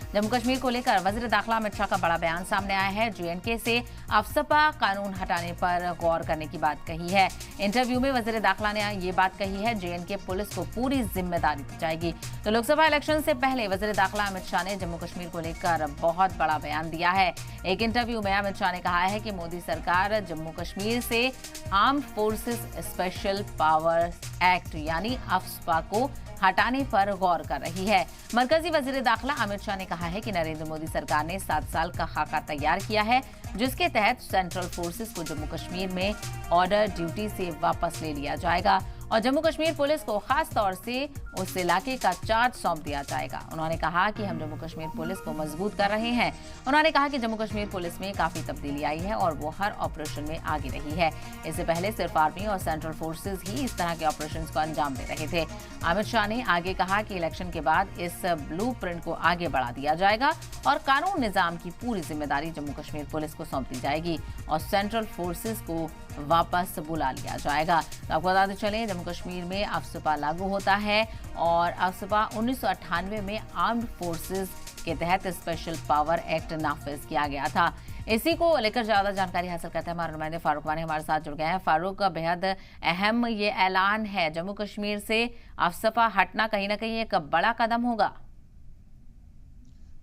जम्मू कश्मीर को लेकर वजीर दाखिला अमित शाह का बड़ा बयान सामने आया है। जेएंडके से अफसपा कानून हटाने पर गौर करने की बात कही है। इंटरव्यू में वजीर दाखिला ने ये बात कही है, जेएंडके पुलिस को पूरी जिम्मेदारी दी जाएगी। तो लोकसभा इलेक्शन से पहले वजीर दाखिला अमित शाह ने जम्मू कश्मीर को लेकर बहुत बड़ा बयान दिया है। एक इंटरव्यू में अमित शाह ने कहा है कि मोदी सरकार जम्मू कश्मीर से armed forces special powers act यानी अफस्पा को हटाने पर गौर कर रही है। मरकजी वजीर दाखिला अमित शाह ने कहा है कि नरेंद्र मोदी सरकार ने 7 साल का खाका तैयार किया है, जिसके तहत सेंट्रल फोर्सेस को जम्मू कश्मीर में ऑर्डर ड्यूटी से वापस ले लिया जाएगा और जम्मू कश्मीर पुलिस को खास तौर से उस इलाके का चार्ज सौंप दिया जाएगा। उन्होंने कहा कि हम जम्मू कश्मीर पुलिस को मजबूत कर रहे हैं। उन्होंने कहा कि जम्मू कश्मीर पुलिस में काफी तब्दीली आई है और वो हर ऑपरेशन में आगे रही है। इससे पहले सिर्फ आर्मी और सेंट्रल फोर्सेस ही इस तरह के ऑपरेशन को अंजाम दे रहे थे। अमित शाह ने आगे कहा कि इलेक्शन के बाद इस ब्लूप्रिंट को आगे बढ़ा दिया जाएगा और कानून निजाम की पूरी जिम्मेदारी जम्मू कश्मीर पुलिस को सौंप दी जाएगी और सेंट्रल फोर्सेस को वापस बुला लिया जाएगा। तो आपको बताते चलें, जम्मू कश्मीर में अफस्पा लागू होता है और अफस्पा 1998 में आर्म्ड फोर्सेस के तहत स्पेशल पावर एक्ट नाफिज किया गया था। इसी को लेकर ज्यादा जानकारी हासिल करते हैं हमारे नुमाइंदे फारूक वानी हमारे साथ जुड़ गए हैं। फारूक, बेहद अहम ये ऐलान है, जम्मू कश्मीर से अफस्पा हटना कहीं ना कहीं एक बड़ा कदम होगा।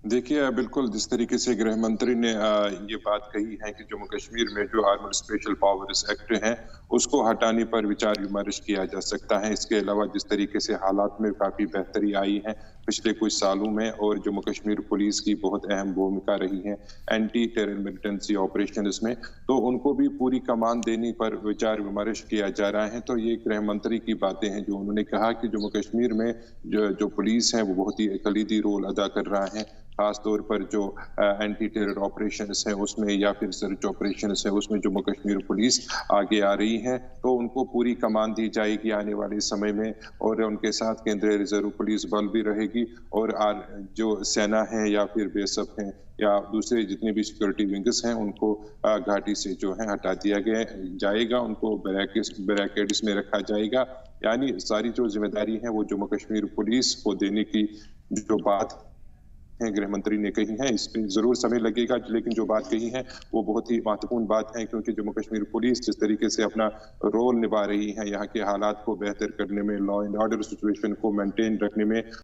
देखिए, बिल्कुल जिस तरीके से गृह मंत्री ने ये बात कही है कि जम्मू कश्मीर में जो आर्मड स्पेशल पावर्स एक्ट है उसको हटाने पर विचार विमर्श किया जा सकता है। इसके अलावा जिस तरीके से हालात में काफी बेहतरी आई है पिछले कुछ सालों में और जम्मू कश्मीर पुलिस की बहुत अहम भूमिका रही है एंटी टेरर मिलिटेंसी ऑपरेशन में, तो उनको भी पूरी कमान देने पर विचार विमर्श किया जा रहा है। तो ये गृह मंत्री की बातें हैं जो उन्होंने कहा कि जम्मू कश्मीर में जो पुलिस है वो बहुत ही कलीदी रोल अदा कर रहा है, खास तौर पर जो एंटी टेरर ऑपरेशंस है उसमें या फिर सर्च ऑपरेशंस है उसमें जम्मू कश्मीर पुलिस आगे आ रही है। तो उनको पूरी कमान दी जाएगी आने वाले समय में और उनके साथ केंद्रीय रिजर्व पुलिस बल भी रहेगी और जो सेना है या फिर बीएसएफ है या दूसरे जितने भी सिक्योरिटी विंग्स हैं उनको घाटी से जो है हटा दिया जाएगा, उनको बैरिकेड्स में रखा जाएगा। यानी सारी जो जिम्मेदारी है वो जम्मू कश्मीर पुलिस को देने की जो बात गृह मंत्री ने कही है, इस पर जरूर समय लगेगा, लेकिन जो बात कही है वो बहुत ही महत्वपूर्ण बात है क्योंकि जम्मू कश्मीर पुलिस जिस तरीके से अपना रोल निभा रही है यहाँ के हालात को बेहतर करने में, लॉ एंड ऑर्डर सिचुएशन को मेंटेन रखने में